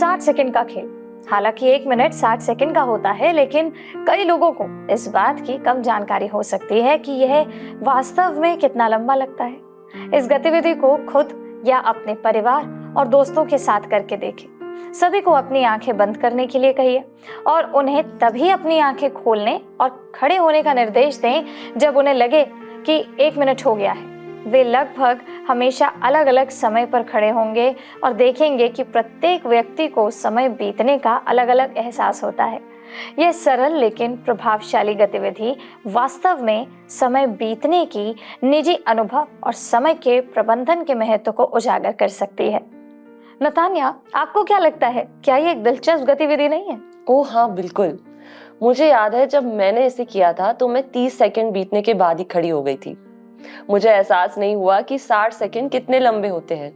60 second का खेल। हालांकि 1 मिनट 60 सेकंड का होता है, लेकिन कई लोगों को इस बात की कम जानकारी हो सकती है कि यह वास्तव में कितना लंबा लगता है। इस गतिविधि को खुद या अपने परिवार और दोस्तों के साथ करके देखें। सभी को अपनी आंखें बंद करने के लिए कहिए और उन्हें तभी अपनी आंखें खोलने और खड़े होने का निर्देश दें जब उन्हें लगे कि 1 मिनट हो गया है। वे लगभग हमेशा अलग अलग समय पर खड़े होंगे और देखेंगे कि प्रत्येक व्यक्ति को समय बीतने का अलग अलग एहसास होता है। यह सरल लेकिन प्रभावशाली गतिविधि वास्तव में समय बीतने की निजी अनुभव और समय के प्रबंधन के महत्व को उजागर कर सकती है। नतान्या, आपको क्या लगता है, क्या ये एक दिलचस्प गतिविधि नहीं है? ओह हाँ, बिल्कुल। मुझे याद है जब मैंने इसे किया था तो मैं 30 सेकंड बीतने के बाद ही खड़ी हो गई थी। मुझे एहसास नहीं हुआ कि 60 सेकंड कितने लंबे होते हैं।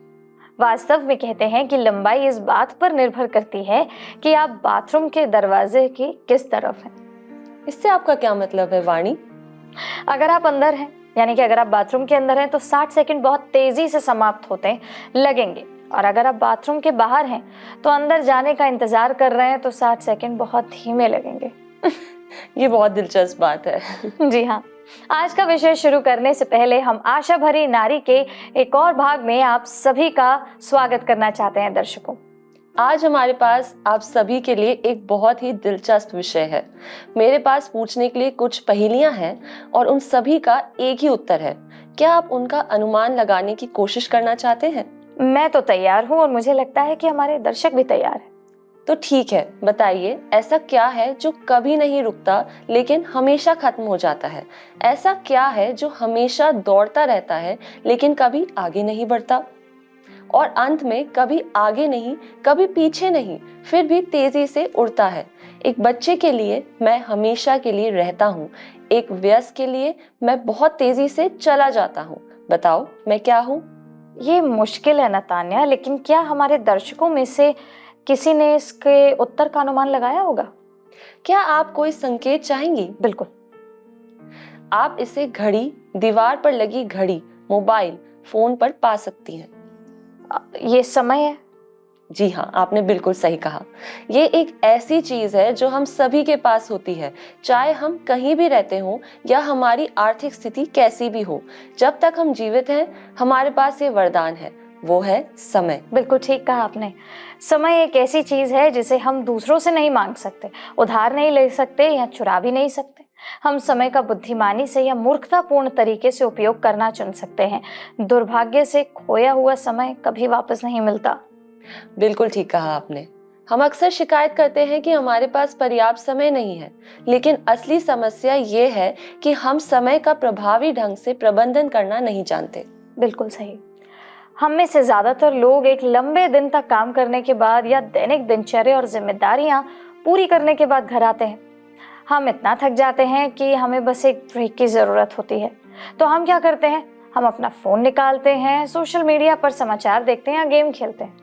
वास्तव में कहते हैं कि लंबाई इस बात पर निर्भर करती है कि आप बाथरूम के दरवाजे की किस तरफ हैं। इससे आपका क्या मतलब है, वाणी? अगर आप अंदर हैं, यानी कि अगर आप बाथरूम के अंदर हैं, तो 60 सेकंड बहुत तेजी से समाप्त होते लगेंगे, और अगर आप बाथरूम के बाहर हैं तो अंदर जाने का इंतजार कर रहे हैं तो 60 सेकंड बहुत धीमे लगेंगे। ये बहुत दिलचस्प बात है। जी हाँ। आज का विषय शुरू करने से पहले हम आशा भरी नारी के एक और भाग में आप सभी का स्वागत करना चाहते हैं। दर्शकों, आज हमारे पास आप सभी के लिए एक बहुत ही दिलचस्प विषय है। मेरे पास पूछने के लिए कुछ पहेलियां हैं और उन सभी का एक ही उत्तर है। क्या आप उनका अनुमान लगाने की कोशिश करना चाहते हैं? मैं तो तैयार हूँ और मुझे लगता है कि हमारे दर्शक भी तैयार हैं। तो ठीक है, बताइए ऐसा क्या है जो कभी नहीं रुकता लेकिन हमेशा खत्म हो जाता है? ऐसा क्या है जो हमेशा दौड़ता रहता है लेकिन कभी आगे नहीं बढ़ता, और अंत में कभी आगे नहीं कभी पीछे नहीं, फिर भी तेजी से उड़ता है? एक बच्चे के लिए मैं हमेशा के लिए रहता हूँ, एक वयस्क के लिए मैं बहुत तेजी से चला जाता हूँ। बताओ मैं क्या हूँ? ये मुश्किल है नतान्या, लेकिन क्या हमारे दर्शकों में से किसी ने इसके उत्तर का अनुमान लगाया होगा? क्या आप कोई संकेत चाहेंगी? बिल्कुल। आप इसे घड़ी, दीवार पर लगी घड़ी, मोबाइल फोन पर पा सकती हैं। ये समय है। जी हाँ, आपने बिल्कुल सही कहा। ये एक ऐसी चीज है जो हम सभी के पास होती है, चाहे हम कहीं भी रहते हो या हमारी आर्थिक स्थिति कैसी भी हो। जब तक हम जीवित हैं, हमारे पास ये वरदान है, वो है समय। बिल्कुल ठीक कहा आपने। समय एक ऐसी चीज है जिसे हम दूसरों से नहीं मांग सकते, उधार नहीं ले सकते या चुरा भी नहीं सकते। हम समय का बुद्धिमानी से या मूर्खतापूर्ण तरीके से उपयोग करना चुन सकते हैं। दुर्भाग्य से खोया हुआ समय कभी वापस नहीं मिलता। बिल्कुल ठीक कहा आपने। हम अक्सर शिकायत करते हैं कि हमारे पास पर्याप्त समय नहीं है, लेकिन असली समस्या ये है कि हम समय का प्रभावी ढंग से प्रबंधन करना नहीं जानते। बिल्कुल सही। हम में से ज्यादातर लोग एक लंबे दिन तक काम करने के बाद या दैनिक दिनचर्या और जिम्मेदारियां पूरी करने के बाद घर आते हैं। हम इतना थक जाते हैं कि हमें बस एक ब्रेक की जरूरत होती है। तो हम क्या करते हैं? हम अपना फोन निकालते हैं, सोशल मीडिया पर समाचार देखते हैं या गेम खेलते हैं,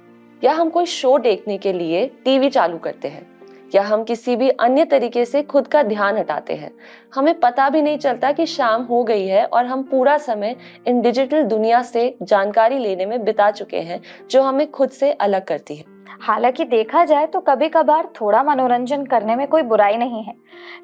या हम कोई शो देखने के लिए टीवी चालू करते हैं, या हम किसी भी अन्य तरीके से खुद का ध्यान हटाते हैं। हमें पता भी नहीं चलता कि शाम हो गई है और हम पूरा समय इन डिजिटल दुनिया से जानकारी लेने में बिता चुके हैं, जो हमें खुद से अलग करती है। हालांकि देखा जाए तो कभी कभार थोड़ा मनोरंजन करने में कोई बुराई नहीं है,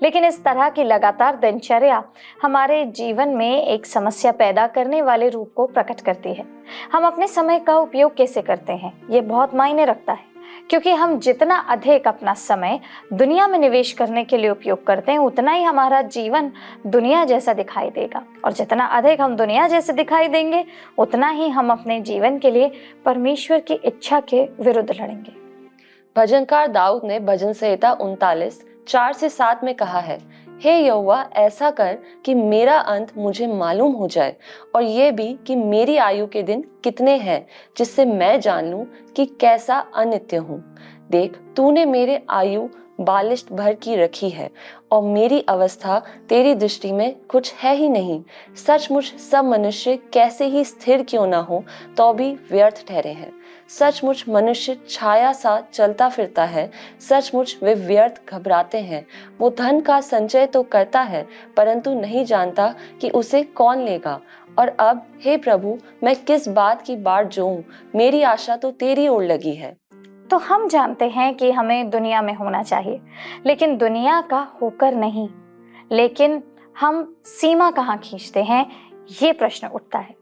लेकिन इस तरह की लगातार दिनचर्या हमारे जीवन में एक समस्या पैदा करने वाले रूप को प्रकट करती है। हम अपने समय का उपयोग कैसे करते हैं, ये बहुत मायने रखता है, क्योंकि हम जितना अधिक अपना समय दुनिया में निवेश करने के लिए उपयोग करते हैं, उतना ही हमारा जीवन दुनिया जैसा दिखाई देगा, और जितना अधिक हम दुनिया जैसे दिखाई देंगे, उतना ही हम अपने जीवन के लिए परमेश्वर की इच्छा के विरुद्ध लड़ेंगे। भजनकार दाऊद ने भजन संहिता 39:4-7 में कहा है, हे यहोवा, ऐसा कर कि मेरा अंत मुझे मालूम हो जाए, और ये भी कि मेरी आयु के दिन कितने हैं, जिससे मैं जान लूं कि कैसा अनित्य हूँ। देख, तूने मेरे आयु बालिश्त भर की रखी है, और मेरी अवस्था तेरी दृष्टि में कुछ है ही नहीं। सचमुच सब मनुष्य कैसे ही स्थिर क्यों ना हो, तो भी व्यर्थ ठहरे हैं। सचमुच मनुष्य छाया सा चलता फिरता है, सचमुच वे व्यर्थ घबराते हैं। वो धन का संचय तो करता है, परंतु नहीं जानता कि उसे कौन लेगा। और अब हे प्रभु, मैं किस बात की बाट जोऊं? मेरी आशा तो तेरी ओर लगी है। तो हम जानते हैं कि हमें दुनिया में होना चाहिए, लेकिन दुनिया का होकर नहीं। लेकिन हम सीमा कहाँ खींचते हैं, ये प्रश्न उठता है।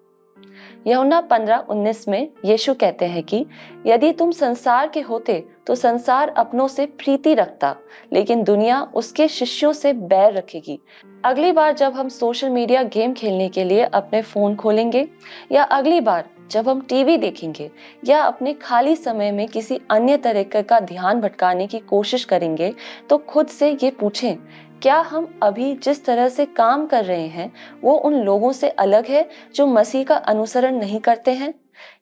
यूहन्ना 15:19 में यीशु कहते हैं कि यदि तुम संसार के होते तो संसार अपनों से प्रीति रखता, लेकिन दुनिया उसके शिष्यों से बैर रखेगी। अगली बार जब हम सोशल मीडिया गेम खेलने के लिए अपने फोन खोलेंगे, या अगली बार जब हम टीवी देखेंगे, या अपने खाली समय में किसी अन्य तरीके का ध्यान भटकाने की कोशिश करेंगे, तो खुद से ये पूछें, क्या हम अभी जिस तरह से काम कर रहे हैं वो उन लोगों से अलग है जो मसीह का अनुसरण नहीं करते हैं?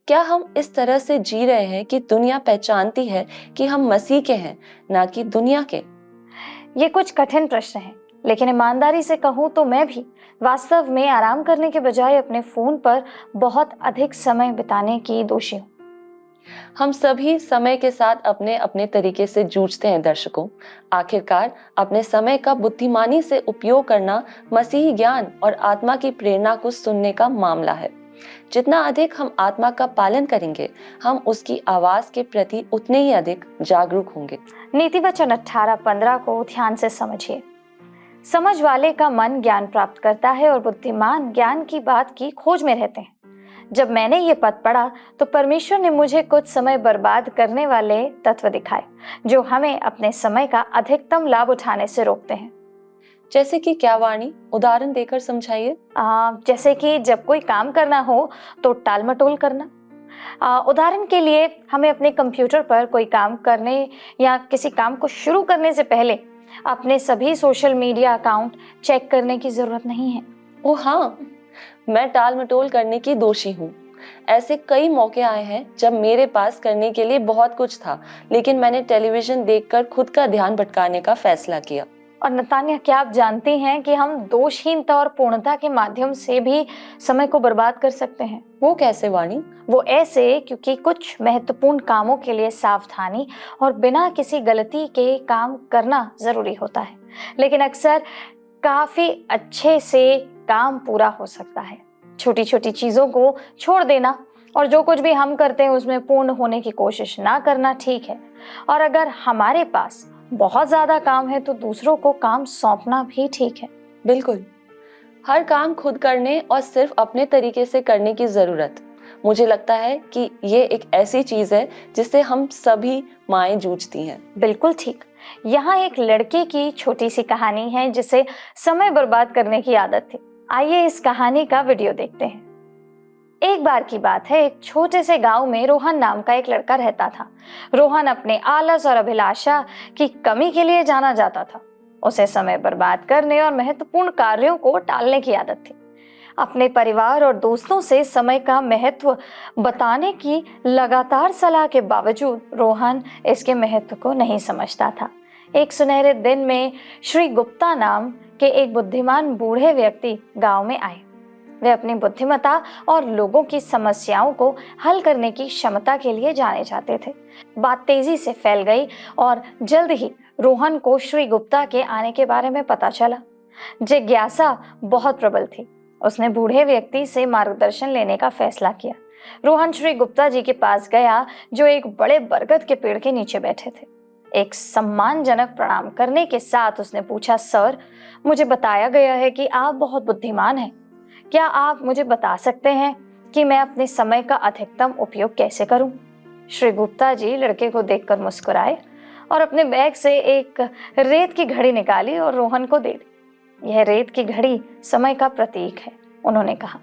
क्या हम इस तरह से जी रहे हैं कि दुनिया पहचानती है कि हम मसीह के हैं, ना कि दुनिया के? ये कुछ कठिन प्रश्न हैं, लेकिन ईमानदारी से कहूँ तो मैं भी वास्तव में आराम करने के बजाय अपने फोन पर बहुत अधिक समय बिताने की दोषी हूँ। हम सभी समय के साथ अपने अपने तरीके से जूझते हैं दर्शकों। आखिरकार अपने समय का बुद्धिमानी से उपयोग करना मसीही ज्ञान और आत्मा की प्रेरणा को सुनने का मामला है। जितना अधिक हम आत्मा का पालन करेंगे, हम उसकी आवाज के प्रति उतने ही अधिक जागरूक होंगे। नीति वचन 18:15 को ध्यान से समझिए। समझ वाले का मन ज्ञान प्राप्त करता है और बुद्धिमान ज्ञान की बात की खोज में रहते हैं। जब मैंने ये पद पढ़ा तो परमेश्वर ने मुझे कुछ समय बर्बाद करने वाले तत्व दिखाए जो हमें अपने समय का अधिकतम लाभ उठाने से रोकते हैं। जैसे कि क्या वाणी? उदाहरण देकर समझाइए। जैसे कि जब कोई काम करना हो तो टाल मटोल करना। उदाहरण के लिए हमें अपने कंप्यूटर पर कोई काम करने या किसी काम को शुरू करने से पहले अपने सभी सोशल मीडिया अकाउंट चेक करने की जरूरत नहीं है। ओ हाँ, मैं टाल मटोल करने की दोषी हूँ। ऐसे कई मौके आए हैं जब मेरे पास करने के लिए बहुत कुछ था, लेकिन मैंने टेलीविजन देखकर खुद का ध्यान भटकाने का फैसला किया। और नतान्या, क्या आप जानती हैं कि हम दोषहीनता और पूर्णता के माध्यम से भी समय को बर्बाद कर सकते हैं? वो कैसे वाणी? वो ऐसे, क्योंकि कुछ महत्वपूर्ण कामों के लिए सावधानी और बिना किसी गलती के काम करना जरूरी होता है, लेकिन अक्सर काफी अच्छे से काम पूरा हो सकता है। छोटी छोटी चीजों को छोड़ देना और जो कुछ भी हम करते हैं उसमें पूर्ण होने की कोशिश ना करना ठीक है। और अगर हमारे पास बहुत ज्यादा काम है तो दूसरों को काम सौंपना भी ठीक है। बिल्कुल, हर काम खुद करने और सिर्फ अपने तरीके से करने की जरूरत, मुझे लगता है कि ये एक ऐसी चीज है जिससे हम सभी माएं जूझती हैं। बिल्कुल ठीक। यहाँ एक लड़के की छोटी सी कहानी है जिसे समय बर्बाद करने की आदत थी। आइए इस कहानी का वीडियो देखते हैं। एक बार की बात है, एक छोटे से गांव में रोहन नाम का एक लड़का रहता था। रोहन अपने आलस और अभिलाषा की कमी के लिए जाना जाता था। उसे समय बर्बाद करने और महत्वपूर्ण कार्यों को टालने की आदत थी। अपने परिवार और दोस्तों से समय का महत्व बताने की लगातार सलाह के बावजूद रोहन इसके महत्व को नहीं समझता था। एक सुनहरे दिन में श्री गुप्ता नाम के एक बुद्धिमान बूढ़े व्यक्ति गांव में आए। वे अपनी बुद्धिमत्ता और लोगों की समस्याओं को हल करने की क्षमता के लिए जाने जाते थे। बात तेजी से फैल गई और जल्द ही रोहन को श्री गुप्ता के आने के बारे में पता चला। जिज्ञासा बहुत प्रबल थी। उसने बूढ़े व्यक्ति से मार्गदर्शन लेने का फैसला किया। रोहन श्री गुप्ता जी के पास गया जो एक बड़े बरगद के पेड़ के नीचे बैठे थे। एक सम्मानजनक प्रणाम करने के साथ उसने पूछा, सर, मुझे बताया गया है कि आप बहुत बुद्धिमान हैं। क्या आप मुझे बता सकते हैं कि मैं अपने समय का अधिकतम उपयोग कैसे करूं? श्री गुप्ता जी लड़के को देखकर मुस्कुराए और अपने बैग से एक रेत की घड़ी निकाली और रोहन को दे दी। यह रेत की घड़ी समय का प्रतीक है, उन्होंने कहा।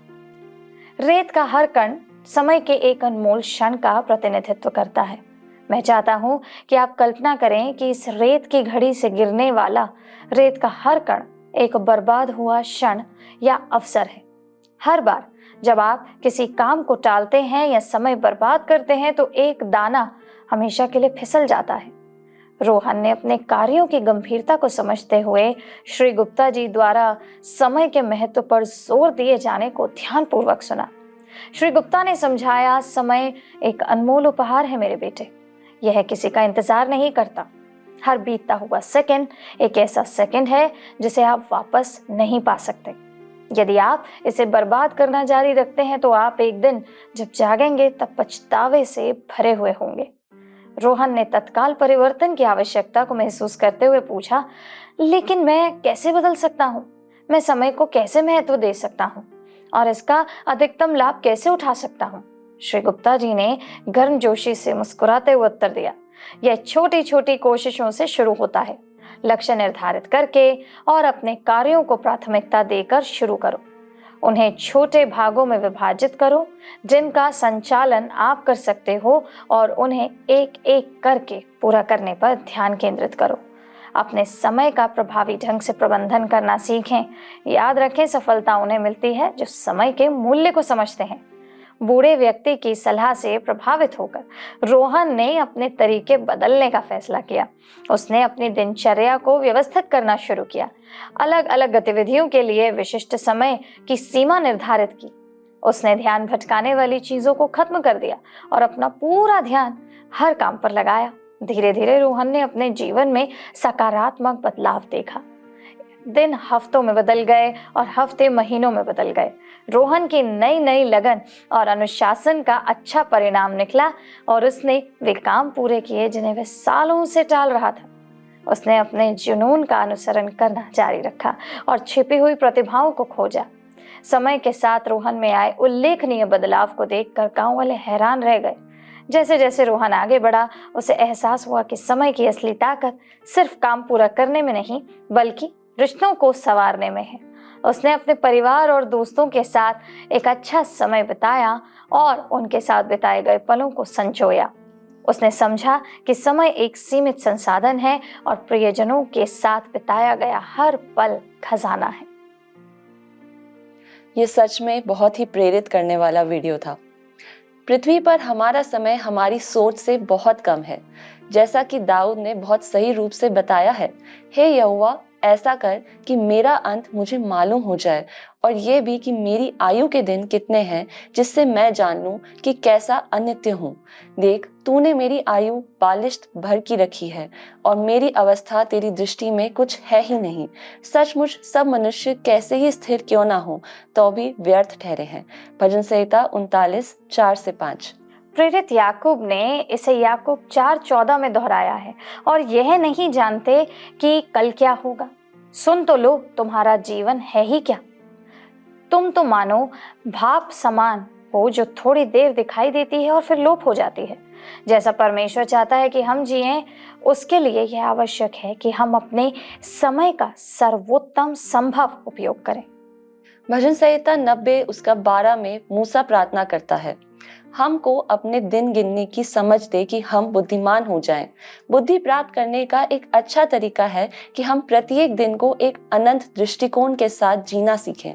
रेत का हर कण समय के एक अनमोल क्षण का प्रतिनिधित्व करता है। मैं चाहता हूं कि आप कल्पना करें कि इस रेत की घड़ी से गिरने वाला रेत का हर कण एक बर्बाद हुआ क्षण या अवसर है। हर बार जब आप किसी काम को टालते हैं या समय बर्बाद करते हैं तो एक दाना हमेशा के लिए फिसल जाता है। रोहन ने अपने कार्यों की गंभीरता को समझते हुए श्री गुप्ता जी द्वारा समय के महत्व पर जोर दिए जाने को ध्यानपूर्वक सुना। श्री गुप्ता ने समझाया, समय एक अनमोल उपहार है मेरे बेटे। यह किसी का इंतजार नहीं करता। हर बीतता हुआ सेकंड एक ऐसा सेकंड है जिसे आप वापस नहीं पा सकते। यदि आप इसे बर्बाद करना जारी रखते हैं तो आप एक दिन जब जागेंगे तब पछतावे से भरे हुए होंगे। रोहन ने तत्काल परिवर्तन की आवश्यकता को महसूस करते हुए पूछा, लेकिन मैं कैसे बदल सकता हूँ? मैं समय को कैसे महत्व दे सकता हूँ और इसका अधिकतम लाभ कैसे उठा सकता हूँ? श्री गुप्ता जी ने गर्मजोशी से मुस्कुराते हुए उत्तर दिया, यह छोटी छोटी कोशिशों से शुरू होता है। लक्ष्य निर्धारित करके और अपने कार्यों को प्राथमिकता देकर शुरू करो। उन्हें छोटे भागों में विभाजित करो जिनका संचालन आप कर सकते हो और उन्हें एक एक करके पूरा करने पर ध्यान केंद्रित करो। अपने समय का प्रभावी ढंग से प्रबंधन करना सीखें। याद रखें, सफलता उन्हें मिलती है जो समय के मूल्य को समझते हैं। बूढ़े व्यक्ति की सलाह से प्रभावित होकर रोहन ने अपने तरीके बदलने का फैसला किया। उसने अपनी दिनचर्या को व्यवस्थित करना शुरू किया, अलग अलग गतिविधियों के लिए विशिष्ट समय की सीमा निर्धारित की। उसने ध्यान भटकाने वाली चीजों को खत्म कर दिया और अपना पूरा ध्यान हर काम पर लगाया। धीरे धीरे रोहन ने अपने जीवन में सकारात्मक बदलाव देखा। दिन हफ्तों में बदल गए और हफ्ते महीनों में बदल गए। रोहन की नई नई लगन और अनुशासन का अच्छा परिणाम निकला और उसने वे काम पूरे किए जिन्हें वह सालों से टाल रहा था। उसने अपने जुनून का अनुसरण करना जारी रखा और छिपी हुई प्रतिभाओं को खोजा। समय के साथ रोहन में आए उल्लेखनीय बदलाव को देखकर गांव वाले हैरान रह गए। जैसे जैसे रोहन आगे बढ़ा, उसे एहसास हुआ कि समय की असली ताकत सिर्फ काम पूरा करने में नहीं बल्कि रिश्तों को संवारने में है। उसने अपने परिवार और दोस्तों के साथ एक अच्छा समय बिताया और उनके साथ बिताए गए पलों को संजोया। उसने समझा कि समय एक सीमित संसाधन है और प्रियजनों के साथ बिताया गया हर पल खजाना है। ये सच में बहुत ही प्रेरित करने वाला वीडियो था। पृथ्वी पर हमारा समय हमारी सोच से बहुत कम है। जैसा कि दाऊद ने बहुत सही रूप से बताया है, हे यहोवा ऐसा कर कि मेरा अंत मुझे मालूम हो जाए और ये भी कि मेरी आयु के दिन कितने हैं, जिससे मैं जान लूं कि कैसा अनित्य हूँ। देख, तूने मेरी आयु बालिश्त भर की रखी है और मेरी अवस्था तेरी दृष्टि में कुछ है ही नहीं। सचमुच सब मनुष्य कैसे ही स्थिर क्यों ना हो, तो भी व्यर्थ ठहरे हैं। भजन संहिता 39:4-5। प्रेरित याकूब ने इसे याकूब 4:14 में दोहराया है, और यह नहीं जानते कि कल क्या होगा। सुन तो लो, तुम्हारा जीवन है ही क्या। तुम तो मानो भाप समान हो जो थोड़ी देर दिखाई देती है और फिर लोप हो जाती है। जैसा परमेश्वर चाहता है कि हम जिएं, उसके लिए यह आवश्यक है कि हम अपने समय का सर्वोत्तम संभव उपयोग करें। भजन संहिता 90:12 में मूसा प्रार्थना करता है, हमको अपने दिन गिनने की समझ दे कि हम बुद्धिमान हो जाएं। बुद्धि प्राप्त करने का एक अच्छा तरीका है कि हम प्रत्येक दिन को एक अनंत दृष्टिकोण के साथ जीना सीखें।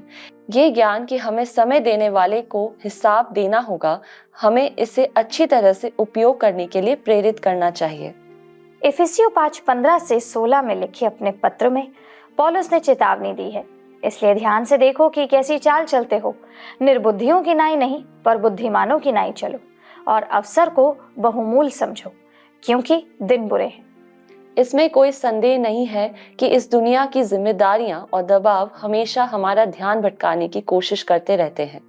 ये ज्ञान कि हमें समय देने वाले को हिसाब देना होगा, हमें इसे अच्छी तरह से उपयोग करने के लिए प्रेरित करना चाहिए। इफिसियों 5:15-16 में लिखे अपने पत्र में पौलुस ने चेतावनी दी है, इसलिए ध्यान से देखो कि कैसी चाल चलते हो। निर्बुद्धियों की नाई नहीं, पर बुद्धिमानों की नाई चलो, और अवसर को बहुमूल्य समझो, क्योंकि दिन बुरे हैं। इसमें कोई संदेह नहीं है कि इस दुनिया की जिम्मेदारियां और दबाव हमेशा हमारा ध्यान भटकाने की कोशिश करते रहते हैं।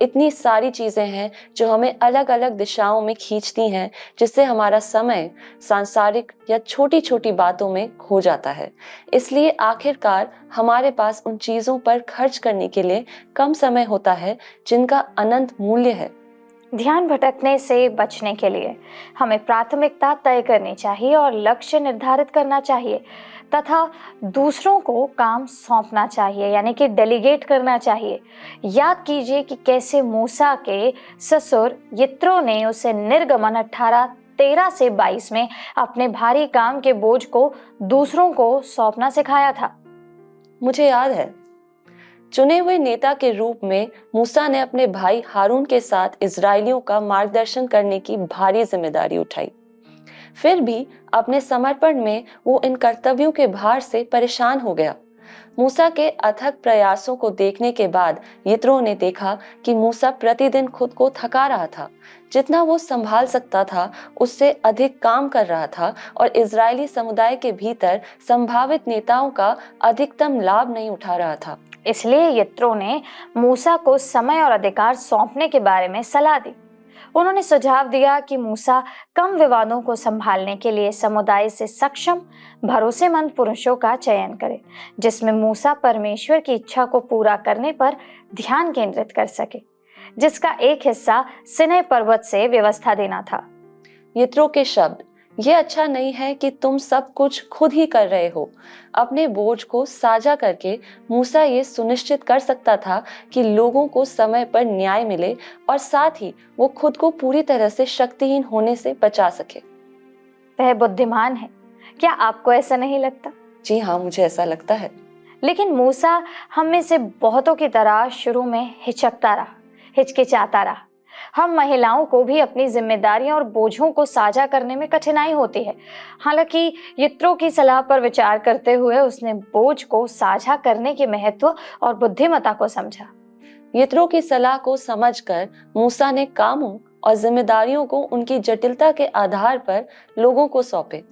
इतनी सारी चीजें हैं जो हमें अलग अलग दिशाओं में खींचती हैं, जिससे हमारा समय सांसारिक या छोटी छोटी बातों में खो जाता है। इसलिए आखिरकार हमारे पास उन चीजों पर खर्च करने के लिए कम समय होता है जिनका अनंत मूल्य है। ध्यान भटकने से बचने के लिए हमें प्राथमिकता तय करनी चाहिए और लक्ष्य निर्धारित करना चाहिए तथा दूसरों को काम सौंपना चाहिए, यानी कि डेलीगेट करना चाहिए। याद कीजिए कि कैसे मूसा के ससुर यित्रो ने उसे निर्गमन 18:13-22 में अपने भारी काम के बोझ को दूसरों को सौंपना सिखाया था। मुझे याद है, चुने हुए नेता के रूप में मूसा ने अपने भाई हारून के साथ इजरायलियों का मार्गदर्शन करने की भारी जिम्मेदारी उठाई। फिर भी अपने समर्पण में वो इन कर्तव्यों के भार से परेशान हो गया। मूसा के अथक प्रयासों को देखने के बाद यित्रो ने देखा कि मूसा प्रतिदिन खुद को थका रहा था। जितना वो संभाल सकता था उससे अधिक काम कर रहा था और इजरायली समुदाय के भीतर संभावित नेताओं का अधिकतम लाभ नहीं उठा रहा था। इसलिए यित्रो ने मूसा को समय और अधिकार सौंपने के बारे में सलाह दी। उन्होंने सुझाव दिया कि मूसा कम विवादों को संभालने के लिए समुदाय से सक्षम भरोसेमंद पुरुषों का चयन करे, जिसमें मूसा परमेश्वर की इच्छा को पूरा करने पर ध्यान केंद्रित कर सके, जिसका एक हिस्सा सिनै पर्वत से व्यवस्था देना था। यित्रो के शब्द, ये अच्छा नहीं है कि तुम सब कुछ खुद ही कर रहे हो। अपने बोझ को साझा करके मूसा ये सुनिश्चित कर सकता था कि लोगों को समय पर न्याय मिले और साथ ही वो खुद को पूरी तरह से शक्तिहीन होने से बचा सके। वह बुद्धिमान है, क्या आपको ऐसा नहीं लगता? जी हाँ, मुझे ऐसा लगता है। लेकिन मूसा हम में से बहुतों की तरह शुरू में हिचकिचाता रहा। हम महिलाओं को भी अपनी जिम्मेदारियां और बोझों को साझा करने में कठिनाई होती है। हालांकि यित्रो की सलाह पर विचार करते हुए उसने बोझ को साझा करने के महत्व और बुद्धिमत्ता को समझा। यित्रो की सलाह को समझकर मूसा ने कामों और जिम्मेदारियों को उनकी जटिलता के आधार पर लोगों को सौंपे।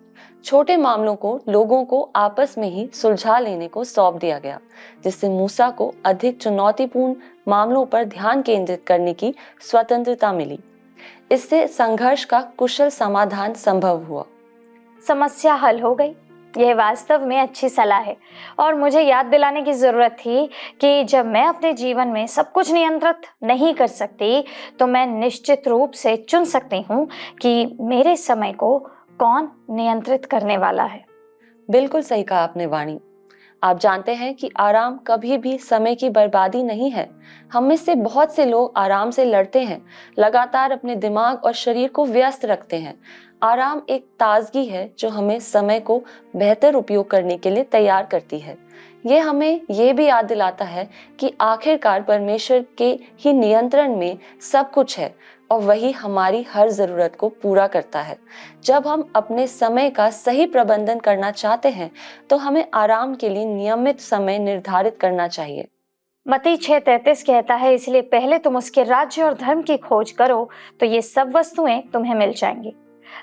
छोटे मामलों को लोगों को आपस में ही सुलझा लेने को सौंप दिया गया, जिससे मूसा को अधिक चुनौतीपूर्ण मामलों पर ध्यान केंद्रित करने की स्वतंत्रता मिली। इससे संघर्ष का कुशल समाधान संभव हुआ। समस्या हल हो गई। यह वास्तव में अच्छी सलाह है और मुझे याद दिलाने की जरूरत थी कि जब मैं अपने जीवन में सब कुछ नियंत्रित नहीं कर सकती, तो मैं निश्चित रूप से चुन सकती हूँ कि मेरे समय को कौन नियंत्रित करने वाला है। बिल्कुल सही कहा आपने वाणी। आप जानते हैं कि आराम कभी भी समय की बर्बादी नहीं है। हम में से बहुत से लोग आराम से लड़ते हैं, लगातार अपने दिमाग और शरीर को व्यस्त रखते हैं। आराम एक ताजगी है जो हमें समय को बेहतर उपयोग करने के लिए तैयार करती है। ये हमें ये भी याद दिलाता है कि आखिरकार परमेश्वर के ही नियंत्रण में सब कुछ है और वही हमारी हर जरूरत को पूरा करता है। जब हम अपने समय का सही प्रबंधन करना चाहते हैं, तो हमें आराम के लिए नियमित समय निर्धारित करना चाहिए। मत्ती 6:33 कहता है, इसलिए पहले तुम उसके राज्य और धर्म की खोज करो, तो ये सब वस्तुएं तुम्हें मिल जाएंगी।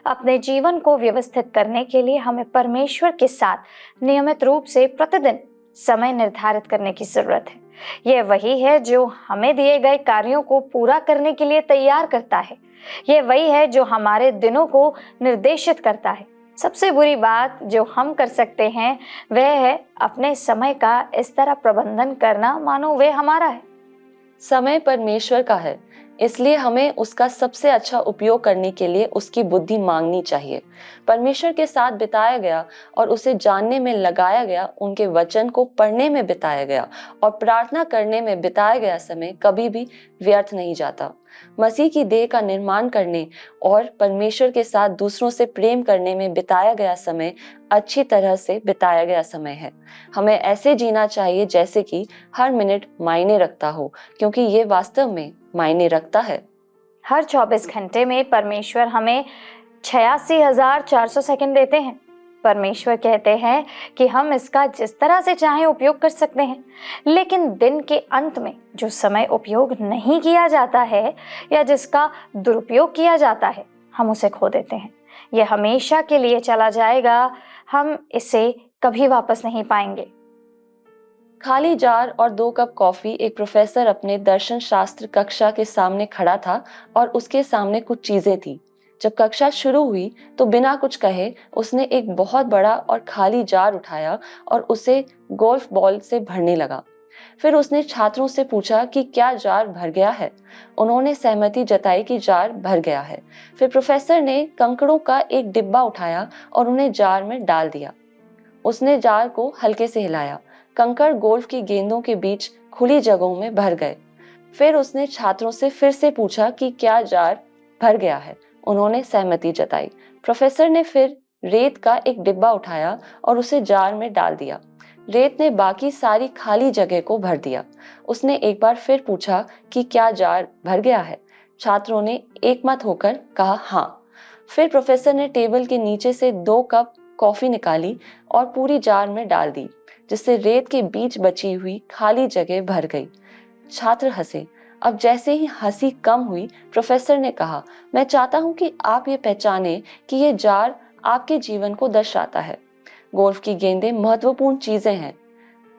अपने जीवन को व्यवस्थित करने के लिए हमें परमेश्वर के साथ नियमित रूप से प्रतिदिन समय निर्धारित करने की जरूरत है। यह वही है जो हमें दिए गए कार्यों को पूरा करने के लिए तैयार करता है। यह वही है जो हमारे दिनों को निर्देशित करता है। सबसे बुरी बात जो हम कर सकते हैं वह है अपने समय का इस तरह प्रबंधन करना मानो वे हमारा है। समय परमेश्वर का है, इसलिए हमें उसका सबसे अच्छा उपयोग करने के लिए उसकी बुद्धि मांगनी चाहिए। परमेश्वर के साथ बिताया गया और उसे जानने में लगाया गया, उनके वचन को पढ़ने में बिताया गया और प्रार्थना करने में बिताया गया समय कभी भी व्यर्थ नहीं जाता। मसीह की देह का निर्माण करने और परमेश्वर के साथ दूसरों से प्रेम करने में बिताया गया समय अच्छी तरह से बिताया गया समय है। हमें ऐसे जीना चाहिए जैसे कि हर मिनट मायने रखता हो, क्योंकि ये वास्तव में मायने रखता है। हर 24 घंटे में परमेश्वर हमें 86,400 सेकंड देते हैं। परमेश्वर कहते हैं कि हम इसका जिस तरह से चाहें उपयोग कर सकते हैं, लेकिन दिन के अंत में जो समय उपयोग नहीं किया जाता है या जिसका दुरुपयोग किया जाता है, हम उसे खो देते हैं। यह हमेशा के लिए चला जाएगा, हम इसे कभी वापस नहीं पाएंगे। खाली जार और 2 कप कॉफी। एक प्रोफेसर अपने दर्शन शास्त्र कक्षा के सामने खड़ा था और उसके सामने कुछ चीजें थी। जब कक्षा शुरू हुई तो बिना कुछ कहे उसने एक बहुत बड़ा और खाली जार उठाया और उसे गोल्फ बॉल से भरने लगा। फिर उसने छात्रों से पूछा कि क्या जार भर गया है। उन्होंने सहमति जताई कि जार भर गया है। फिर प्रोफेसर ने कंकड़ों का एक डिब्बा उठाया और उन्हें जार में डाल दिया। उसने जार को हल्के से हिलाया। कंकड़ गोल्फ की गेंदों के बीच खुली जगहों में भर गए। फिर उसने छात्रों से फिर से पूछा कि क्या जार भर गया है। उन्होंने सहमति जताई। प्रोफेसर ने फिर रेत का एक डिब्बा उठाया और उसे जार में डाल दिया। रेत ने बाकी सारी खाली जगह को भर दिया। उसने एक बार फिर पूछा कि क्या जार भर गया है। छात्रों ने एकमत होकर कहा हाँ। फिर प्रोफेसर ने टेबल के नीचे से 2 कप कॉफी निकाली और पूरी जार में डाल दी, जिससे रेत के बीच बची हुई खाली जगह भर गई। छात्र हंसे। अब जैसे ही हंसी कम हुई, प्रोफेसर ने कहा, मैं चाहता हूं कि आप ये पहचाने कि ये जार आपके जीवन को दर्शाता है। गोल्फ की गेंदें महत्वपूर्ण चीजें हैं।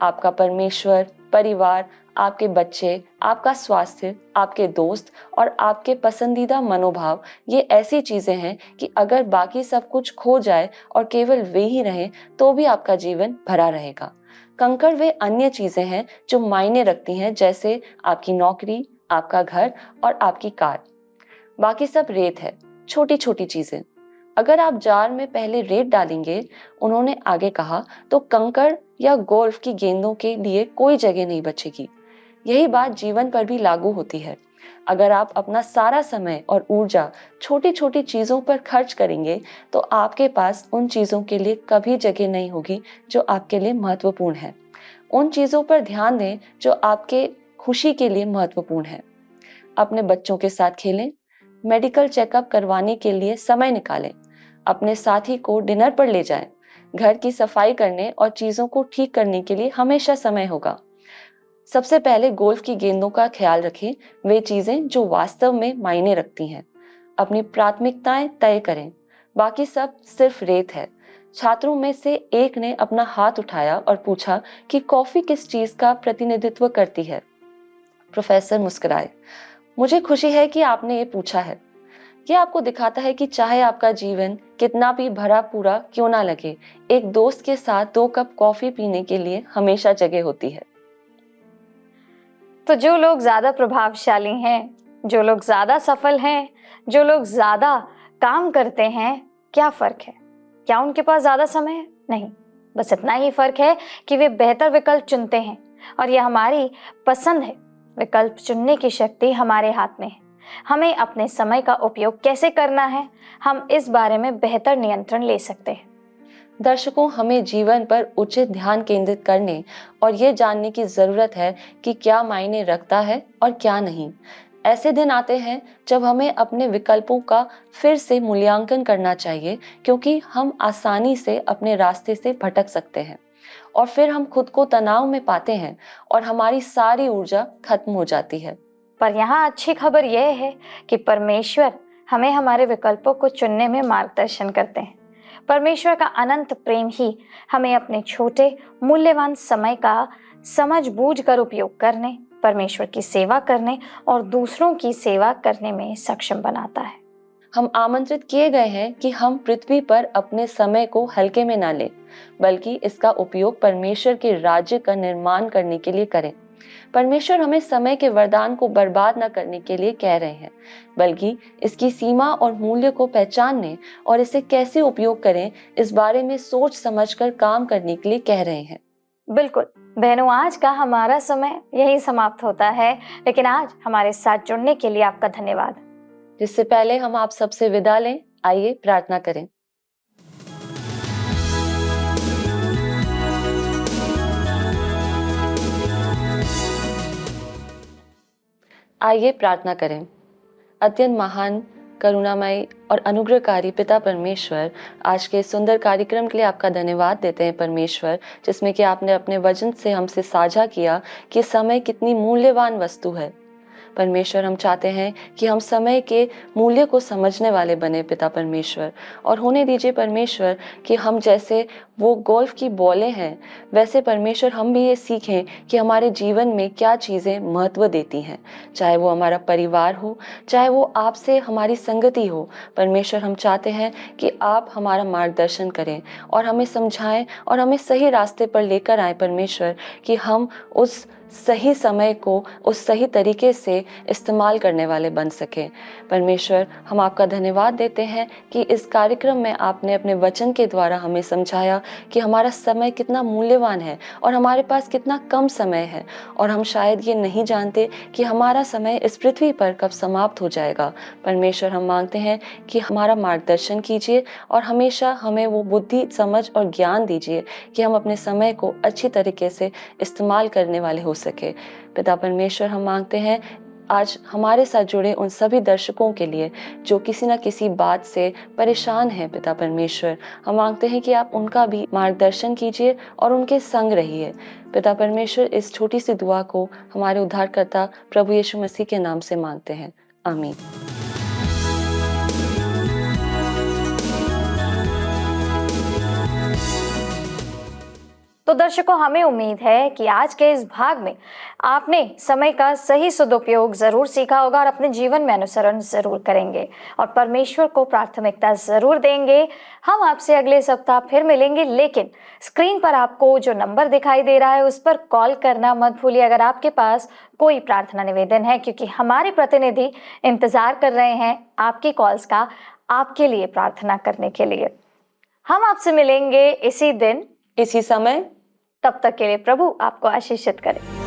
आपका परमेश्वर, परिवार, आपके बच्चे, आपका स्वास्थ्य, आपके दोस्त और आपके पसंदीदा मनोभाव, ये ऐसी चीजें हैं कि अगर बाकी सब कुछ खो जाए और केवल वे ही रहें तो भी आपका जीवन भरा रहेगा। कंकड़ वे अन्य चीजें हैं जो मायने रखती हैं, जैसे आपकी नौकरी, आपका घर और आपकी कार। बाकी सब रेत है, छोटी छोटी चीजें। अगर आप जार में पहले रेत डालेंगे, उन्होंने आगे कहा, तो कंकड़ या गोल्फ की गेंदों के लिए कोई जगह नहीं बचेगी। यही बात जीवन पर भी लागू होती है। अगर आप अपना सारा समय और ऊर्जा छोटी छोटी चीजों पर खर्च करेंगे तो आपके पास उन चीजों के लिए कभी जगह नहीं होगी जो आपके लिए महत्वपूर्ण है। उन चीजों पर ध्यान दें जो आपके खुशी के लिए महत्वपूर्ण है। अपने बच्चों के साथ खेलें, मेडिकल चेकअप करवाने के लिए समय निकालें, अपने साथी को डिनर पर ले जाएं, घर की सफाई करने और चीजों को ठीक करने के लिए हमेशा समय होगा। सबसे पहले गोल्फ की गेंदों का ख्याल रखें, वे चीजें जो वास्तव में मायने रखती हैं। अपनी प्राथमिकताएं तय करें, बाकी सब सिर्फ रेत है। छात्रों में से एक ने अपना हाथ उठाया और पूछा कि कॉफी किस चीज का प्रतिनिधित्व करती है। प्रोफेसर मुस्कुराए। मुझे खुशी है कि आपने ये पूछा है। ये आपको दिखाता है कि चाहे आपका जीवन कितना भी भरा पूरा क्यों ना लगे, एक दोस्त के साथ 2 कप कॉफी पीने के लिए हमेशा जगह होती है। तो जो लोग ज्यादा प्रभावशाली हैं, जो लोग ज्यादा सफल हैं, जो लोग ज्यादा काम करते हैं, क्या फर्क है? क्या उनके पास ज्यादा समय है? नहीं, बस इतना ही फर्क है कि वे बेहतर विकल्प चुनते हैं और यह हमारी पसंद है। विकल्प चुनने की शक्ति हमारे हाथ में है। हमें अपने समय का उपयोग कैसे करना है, हम इस बारे में बेहतर नियंत्रण ले सकते हैं। दर्शकों, हमें जीवन पर उचित ध्यान केंद्रित करने और ये जानने की जरूरत है कि क्या मायने रखता है और क्या नहीं। ऐसे दिन आते हैं जब हमें अपने विकल्पों का फिर से मूल्यांकन करना चाहिए, क्योंकि हम आसानी से अपने रास्ते से भटक सकते हैं और फिर हम खुद को तनाव में पाते हैं और हमारी सारी ऊर्जा खत्म हो जाती है। पर यहाँ अच्छी खबर यह है कि परमेश्वर हमें हमारे विकल्पों को चुनने में मार्गदर्शन करते हैं। परमेश्वर का अनंत प्रेम ही हमें अपने छोटे मूल्यवान समय का समझ बूझ कर उपयोग करने, परमेश्वर की सेवा करने और दूसरों की सेवा करने में सक्षम बनाता है। हम आमंत्रित किए गए हैं कि हम पृथ्वी पर अपने समय को हल्के में ना लें, बल्कि इसका उपयोग परमेश्वर के राज्य का निर्माण करने के लिए करें। परमेश्वर हमें समय के वरदान को बर्बाद न करने के लिए कह रहे हैं, बल्कि इसकी सीमा और मूल्य को पहचानने और इसे कैसे उपयोग करें, इस बारे में सोच समझकर काम करने के लिए कह रहे हैं। बिल्कुल बहनों, आज का हमारा समय यही समाप्त होता है, लेकिन आज हमारे साथ जुड़ने के लिए आपका धन्यवाद। जिससे पहले हम आप सबसे विदा लें, आइए प्रार्थना करें। आइए प्रार्थना करें। अत्यंत महान, करुणामय और अनुग्रहकारी पिता परमेश्वर, आज के सुंदर कार्यक्रम के लिए आपका धन्यवाद देते हैं परमेश्वर, जिसमें कि आपने अपने वचन से हमसे साझा किया कि समय कितनी मूल्यवान वस्तु है। परमेश्वर, हम चाहते हैं कि हम समय के मूल्य को समझने वाले बने पिता परमेश्वर, और होने दीजिए परमेश्वर कि हम जैसे वो गोल्फ की बॉलें हैं, वैसे परमेश्वर हम भी ये सीखें कि हमारे जीवन में क्या चीज़ें महत्व देती हैं, चाहे वो हमारा परिवार हो, चाहे वो आपसे हमारी संगति हो। परमेश्वर, हम चाहते हैं कि आप हमारा मार्गदर्शन करें और हमें समझाएं और हमें सही रास्ते पर लेकर आए परमेश्वर, कि हम उस सही समय को उस सही तरीके से इस्तेमाल करने वाले बन सकें। परमेश्वर, हम आपका धन्यवाद देते हैं कि इस कार्यक्रम में आपने अपने वचन के द्वारा हमें समझाया कि हमारा समय कितना मूल्यवान है और हमारे पास कितना कम समय है, और हम शायद ये नहीं जानते कि हमारा समय इस पृथ्वी पर कब समाप्त हो जाएगा। परमेश्वर, हम मांगते हैं कि हमारा मार्गदर्शन कीजिए और हमेशा हमें वो बुद्धि, समझ और ज्ञान दीजिए कि हम अपने समय को अच्छी तरीके से इस्तेमाल करने वाले हो सके। पिता परमेश्वर, हम मांगते हैं आज हमारे साथ जुड़े उन सभी दर्शकों के लिए जो किसी न किसी बात से परेशान हैं। पिता परमेश्वर, हम मांगते हैं कि आप उनका भी मार्गदर्शन कीजिए और उनके संग रहिए। पिता परमेश्वर, इस छोटी सी दुआ को हमारे उद्धारकर्ता प्रभु यीशु मसीह के नाम से मांगते हैं, आमीन। तो दर्शकों, हमें उम्मीद है कि आज के इस भाग में आपने समय का सही सदुपयोग जरूर सीखा होगा और अपने जीवन में अनुसरण जरूर करेंगे और परमेश्वर को प्राथमिकता जरूर देंगे। हम आपसे अगले सप्ताह फिर मिलेंगे, लेकिन स्क्रीन पर आपको जो नंबर दिखाई दे रहा है उस पर कॉल करना मत भूलिए अगर आपके पास कोई प्रार्थना निवेदन है, क्योंकि हमारे प्रतिनिधि इंतजार कर रहे हैं आपकी कॉल्स का, आपके लिए प्रार्थना करने के लिए। हम आपसे मिलेंगे इसी दिन, इसी समय। तब तक के लिए प्रभु आपको आशीषित करे।